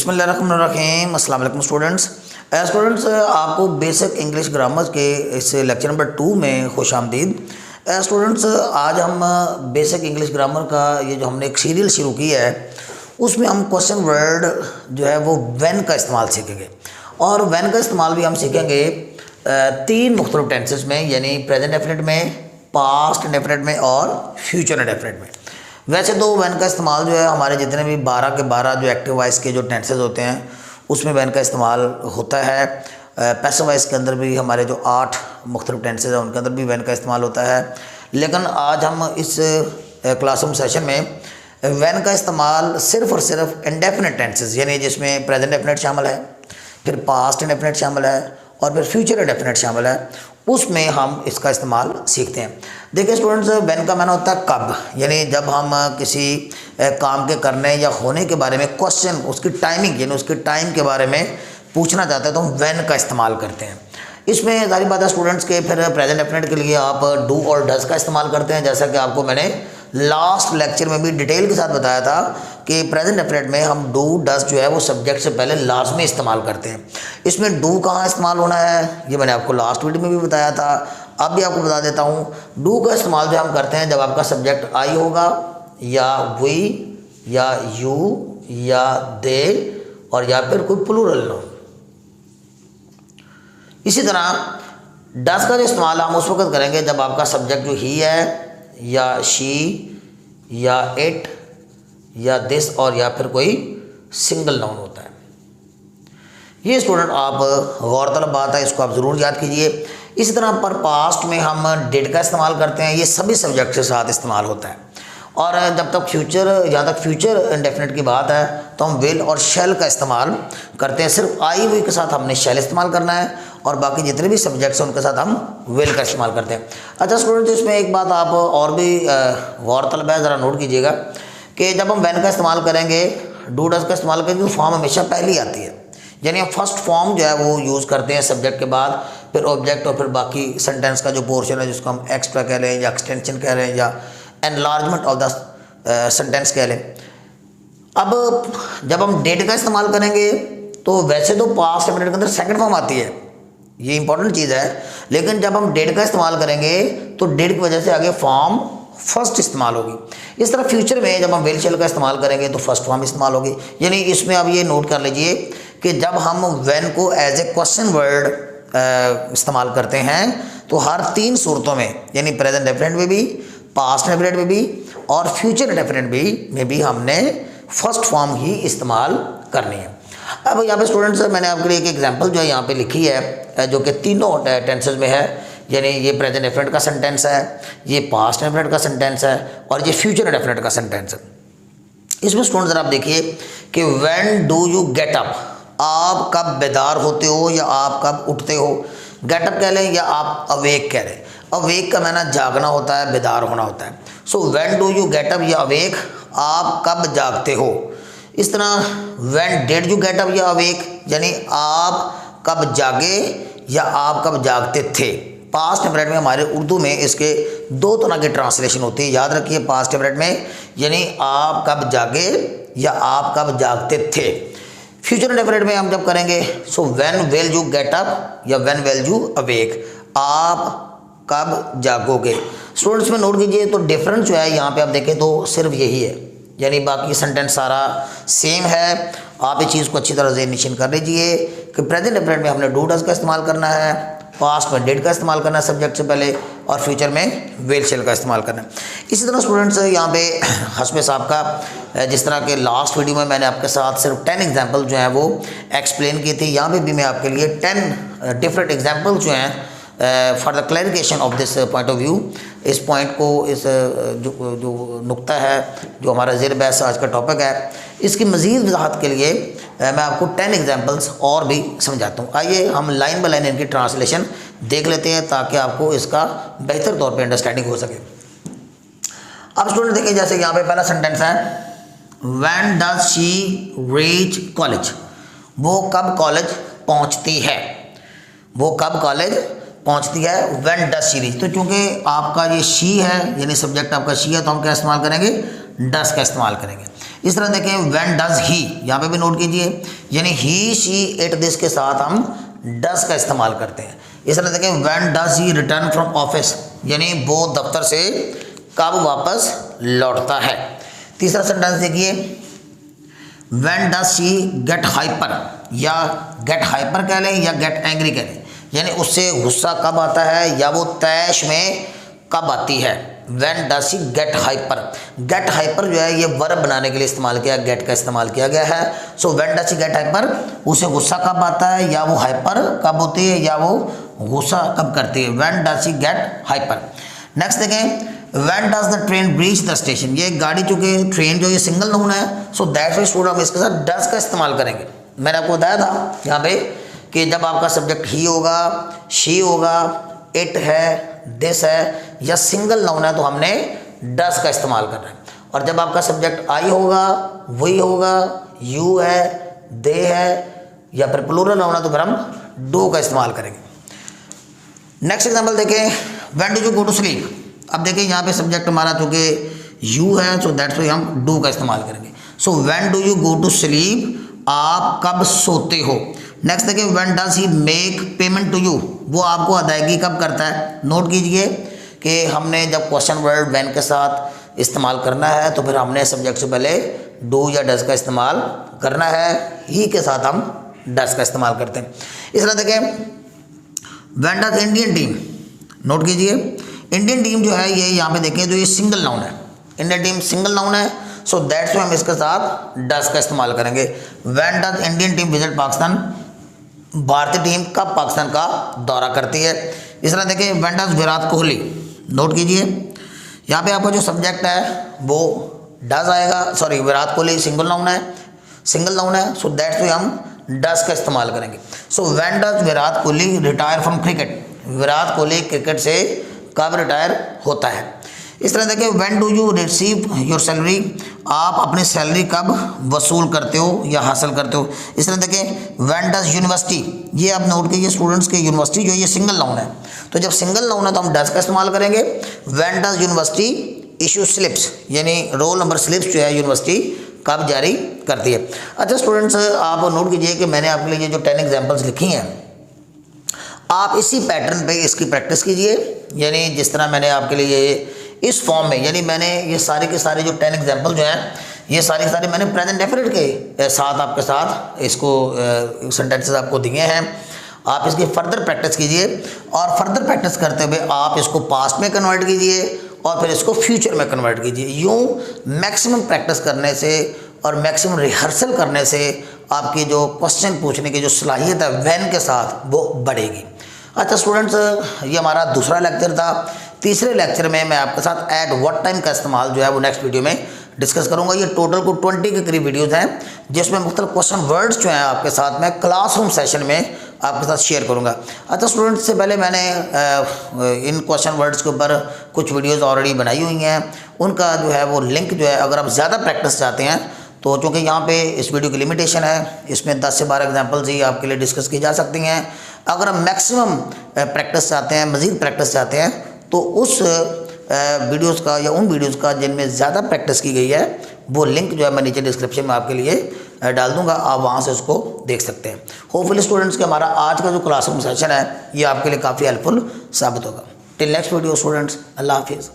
बिस्मिल्लाहिर्रहमानिर्रहीम। अस्सलाम वालेकुम स्टूडेंट्स। आपको बेसिक इंग्लिश ग्रामर के इस लेक्चर नंबर 2 में खुश आमदीद। स्टूडेंट्स, आज हम बेसिक इंग्लिश ग्रामर का ये जो हमने एक सीरियल शुरू किया है उसमें हम क्वेश्चन वर्ड जो है वो व्हेन का इस्तेमाल सीखेंगे। और व्हेन का इस्तेमाल भी हम सीखेंगे 3 मुख्तलिफ टेंसेस में, यानी प्रेजेंट डेफिनेट में, पास्ट डेफिनेट में और फ्यूचर डेफिनेट में। वैसे तो व्हेन का इस्तेमाल जो है हमारे जितने भी 12 के 12 जो एक्टिव वॉइस के जो टेंसेस होते हैं उसमें व्हेन का इस्तेमाल होता है। पैसिव वॉइस के अंदर भी हमारे जो 8 मुख्तलिफ टेंसेस हैं उनके अंदर भी व्हेन का इस्तेमाल होता है। लेकिन आज हम इस क्लासरूम सेशन में व्हेन का इस्तेमाल सिर्फ़ और सिर्फ इंडेफिनिट टेंसेस, यानी जिसमें प्रेजेंट डेफिनेट शामिल है, फिर पास्ट इंडेफिनिट शामिल है और फिर फ्यूचर इंडेफिनिट शामिल है, उसमें हम इसका इस्तेमाल सीखते हैं। देखिए स्टूडेंट्स, व्हेन का माना होता है कब, यानी जब हम किसी काम के करने या होने के बारे में क्वेश्चन, उसकी टाइमिंग यानी उसके टाइम के बारे में पूछना चाहते हैं तो हम व्हेन का इस्तेमाल करते हैं। इसमें सारी बात है स्टूडेंट्स के, फिर प्रेजेंट डेफिनेट के लिए आप डू और डज का इस्तेमाल करते हैं। जैसा कि आपको मैंने लास्ट लेक्चर में भी डिटेल के साथ बताया था कि प्रेजेंट डेफिनेट में हम डू डज जो है वो सब्जेक्ट से पहले लाजमी इस्तेमाल करते हैं। इसमें डू कहाँ इस्तेमाल होना है ये मैंने आपको लास्ट वीडियो में भी बताया था, अब भी आपको बता देता हूँ। डू का इस्तेमाल जो हम करते हैं जब आपका सब्जेक्ट आई होगा, या वी, या यू, या दे, और या फिर कोई प्लूरल नाउन। इसी तरह डज का जो इस्तेमाल हम उस वक्त करेंगे जब आपका सब्जेक्ट जो ही है, या शी, या इट, या दिस, और या फिर कोई सिंगल नाउन होता है। ये स्टूडेंट आप गौरतलब बात है, इसको आप ज़रूर याद कीजिए। इसी तरह पर पास्ट में हम डिड का इस्तेमाल करते हैं, ये सभी सब्जेक्ट के साथ इस्तेमाल होता है। और जब तक फ्यूचर, जहाँ तक फ्यूचर इंडेफिनिट की बात है तो हम विल और शैल का इस्तेमाल करते हैं। सिर्फ आई हुई के साथ हमने शैल इस्तेमाल करना है और बाकी जितने भी सब्जेक्ट्स हैं उनके साथ हम विल का इस्तेमाल करते हैं। अच्छा स्टूडेंट्स, इसमें एक बात आप और भी गौरतलब है, ज़रा नोट कीजिएगा कि जब हम व्हेन का इस्तेमाल करेंगे, डू डज का इस्तेमाल करेंगे तो फॉर्म हमेशा पहली आती है, यानी हम फर्स्ट फॉर्म जो है वो यूज़ करते हैं सब्जेक्ट के बाद, फिर ऑब्जेक्ट और फिर बाकी सेंटेंस का जो पोर्शन है जिसको हम एक्स्ट्रा कह लें या एक्सटेंशन कह लें या एनलार्जमेंट ऑफ द सेंटेंस कह लें। अब जब हम डेट का इस्तेमाल करेंगे तो वैसे तो पास्ट डेफिनेट के अंदर सेकंड फॉर्म आती है, ये इंपॉर्टेंट चीज़ है, लेकिन जब हम डेट का इस्तेमाल करेंगे तो डेट की वजह से आगे फॉर्म फर्स्ट इस्तेमाल होगी। इस तरह फ्यूचर में जब हम विल शैल का इस्तेमाल करेंगे तो फर्स्ट फॉर्म इस्तेमाल होगी। यानी इसमें आप ये नोट कर लीजिए कि जब हम व्हेन को एज ए क्वेश्चन वर्ड इस्तेमाल करते हैं तो हर 3 सूरतों में, यानी प्रेजेंट डेफिनेट में भी, पास्ट डेफिनेट में भी और फ्यूचर डेफिनेट में भी हमने फर्स्ट फॉर्म ही इस्तेमाल करनी है। अब यहाँ पे स्टूडेंट्स मैंने आपके लिए एक एग्जांपल जो है यहाँ पे लिखी है जो कि तीनों टेंसेस में है, यानी ये प्रेजेंट डेफिनेट का सेंटेंस है, ये पास्ट डेफिनेट का सेंटेंस है और ये फ्यूचर डेफिनेट का सेंटेंस है। इसमें स्टूडेंट्स ज़रा आप देखिए कि when do you get up, आप कब बेदार होते हो या आप कब उठते हो। गेटअप कह लें या आप अवेक कह लें। अवेक का माना जागना होता है, बेदार होना होता है। सो when do you get up या अवेक, आप कब जागते हो। इस तरह when did you get up या अवेक, यानी आप कब जागे या आप कब जागते थे। पास्ट डेफिनेट में हमारे उर्दू में इसके 2 तरह की ट्रांसलेशन होती है, याद रखिए। पास्ट डेफिनेट में यानी आप कब जागे या आप कब जागते थे। फ्यूचर डेफिनेट में हम जब करेंगे so when will you get up या व्हेन विल यू अवेक, आप कब जागोगे। स्टूडेंट्स में नोट कीजिए तो डिफरेंस जो है यहाँ पे आप देखें तो सिर्फ यही है, यानी बाकी सेंटेंस सारा सेम है। आप इस चीज़ को अच्छी तरह से निश्चित कर लीजिए कि प्रेजेंट डेफिनेट में हमने डू डज का इस्तेमाल करना है, पास्ट में डिड का इस्तेमाल करना है सब्जेक्ट से पहले और फ्यूचर में विल शैल का इस्तेमाल करना है। इसी तरह स्टूडेंट्स यहाँ पे हस्बे साहब का, जिस तरह के लास्ट वीडियो में मैंने आपके साथ सिर्फ 10 एग्जाम्पल जो हैं वो एक्सप्लेन किए थे, यहाँ पे भी मैं आपके लिए 10 डिफरेंट एग्जाम्पल जो हैं for the clarification of this point of view, इस पॉइंट को, इस जो नुक्ता है जो हमारा ज़ेर बहस आज का टॉपिक है, इसकी मज़ीद वजाहत के लिए मैं आपको 10 एग्जांपल्स और भी समझाता हूँ। आइए हम लाइन बाय लाइन इनकी ट्रांसलेशन देख लेते हैं ताकि आपको इसका बेहतर तौर पे अंडरस्टैंडिंग हो सके। अब स्टूडेंट देखिए, जैसे यहाँ पे पहला सेंटेंस है, when does she reach college, वो कब कॉलेज पहुँचती है, वो कब कॉलेज पहुंचती है। व्हेन डज शी रीच, तो चूंकि आपका ये शी है यानी सब्जेक्ट आपका शी है तो हम क्या इस्तेमाल करेंगे, डज का इस्तेमाल करेंगे। इस तरह देखें व्हेन डज ही, यहाँ पे भी नोट कीजिए, यानी ही शी इट दिस के साथ हम डज का इस्तेमाल करते हैं। इस तरह देखें when does he return from office, यानी वो दफ्तर से कब वापस लौटता है। तीसरा सेंटेंस देखिए when does she get hyper, या गेट हाइपर कह लें या गेट एंग्री कह लें, यानी उससे गुस्सा कब आता है या वो तैश में कब आती है। When does she get hyper, gate hyper जो है ये वर्ब बनाने के लिए इस्तेमाल किया, गेट का इस्तेमाल किया गया है। So when does she get hyper, उसे गुस्सा कब आता है या वो हाइपर कब होती है या वो गुस्सा कब करती है। When does she get hyper. Next देखें when does the train reach the station, ये गाड़ी चूँकि ट्रेन जो ये सिंगल नाउन है, सो दैट मीन्स स्टूडेंट हम इसके साथ डज का इस्तेमाल करेंगे। मैंने आपको बताया था यहाँ पे कि जब आपका सब्जेक्ट ही होगा, शी होगा, इट है, दिस है या सिंगल नाउन है तो हमने डज का इस्तेमाल करना है। और जब आपका सब्जेक्ट आई होगा, वही होगा, यू है, दे है या फिर प्लूरल नाउन है तो फिर हम डू का इस्तेमाल करेंगे। नेक्स्ट एग्जांपल देखें when do you go to sleep. अब देखें यहाँ पे सब्जेक्ट हमारा चूँकि यू है, सो दैट्स वाई हम डू का इस्तेमाल करेंगे। So when do you go to sleep, आप कब सोते हो। नेक्स्ट देखिए when does he make payment to you, वो आपको अदायगी कब करता है। नोट कीजिए कि हमने जब क्वेश्चन वर्ड व्हेन के साथ इस्तेमाल करना है तो फिर हमने सब्जेक्ट से पहले डू या डज का इस्तेमाल करना है, ही के साथ हम डज का इस्तेमाल करते हैं। इस तरह देखें when does Indian team, note कीजिए इंडियन टीम जो है ये यहाँ पे देखें जो ये सिंगल नाउन है, इंडियन टीम सिंगल नाउन है, सो दैट्स हम इसके साथ डज का इस्तेमाल करेंगे। When does Indian team visit Pakistan, भारतीय टीम कब पाकिस्तान का दौरा करती है। इस तरह देखिए when does Virat Kohli, note कीजिए यहाँ पे आपका जो सब्जेक्ट है वो डज आएगा, sorry Virat Kohli single noun है, सो दैट्स वे हम डज का इस्तेमाल करेंगे। So when does Virat Kohli retire from cricket, Virat Kohli cricket से कब रिटायर होता है। इस तरह देखिए when do you receive your salary, आप अपनी सैलरी कब वसूल करते हो या हासिल करते हो। इस तरह देखिए व्हेन डज यूनिवर्सिटी, ये आप नोट कीजिए स्टूडेंट्स के यूनिवर्सिटी जो ये सिंगल नाउन है, तो जब सिंगल नाउन है तो हम डज का इस्तेमाल करेंगे। When does university issue slips, यानी रोल नंबर स्लिप्स जो है यूनिवर्सिटी कब जारी करती है। अच्छा स्टूडेंट्स आप नोट कीजिए कि मैंने आपके लिए जो 10 एग्जाम्पल्स लिखी हैं आप इसी पैटर्न पे इसकी प्रैक्टिस कीजिए, यानी जिस तरह मैंने आपके लिए इस फॉर्म में, यानी मैंने ये सारे के सारे जो 10 एग्जाम्पल जो हैं ये सारे के सारे मैंने प्रेजेंट डेफिनेट के साथ आपके साथ इसको सेंटेंसेस आपको दिए हैं। आप इसकी फर्दर प्रैक्टिस कीजिए और फर्दर प्रैक्टिस करते हुए आप इसको पास्ट में कन्वर्ट कीजिए और फिर इसको फ्यूचर में कन्वर्ट कीजिए। यूँ मैक्सिमम प्रैक्टिस करने से और मैक्सिमम रिहर्सल करने से आपकी जो क्वेश्चन पूछने की जो सलाहियत है व्हेन के साथ वो बढ़ेगी। अच्छा स्टूडेंट्स ये हमारा दूसरा लेक्चर था। तीसरे लेक्चर में मैं आपके साथ एट व्हाट टाइम का इस्तेमाल जो है वो नेक्स्ट वीडियो में डिस्कस करूंगा। ये टोटल को 20 के करीब वीडियोज़ हैं जिसमें मुख्तलिफ क्वेश्चन वर्ड्स जो हैं आपके साथ मैं क्लासरूम सेशन में आपके साथ शेयर करूंगा। अच्छा स्टूडेंट्स से पहले मैंने इन क्वेश्चन वर्ड्स के ऊपर कुछ वीडियोज़ ऑलरेडी बनाई हुई हैं, उनका जो है वो लिंक जो है अगर आप ज़्यादा प्रैक्टिस चाहते हैं तो चूँकि यहाँ पे इस वीडियो की लिमिटेशन है, इसमें 10 से 12 एग्जांपल्स ही आपके लिए डिस्कस की जा सकती हैं। अगर आप मैक्सिमम प्रैक्टिस चाहते हैं, मज़ीद प्रैक्टिस चाहते हैं तो उस वीडियोस का या उन वीडियोस का जिनमें ज़्यादा प्रैक्टिस की गई है वो लिंक जो है मैं नीचे डिस्क्रिप्शन में आपके लिए डाल दूंगा, आप वहाँ से उसको देख सकते हैं। होपफुली स्टूडेंट्स के हमारा आज का जो क्लासरूम सेशन है ये आपके लिए काफ़ी हेल्पफुल साबित होगा। टिल नेक्स्ट वीडियो स्टूडेंट्स, अल्लाह हाफिज़।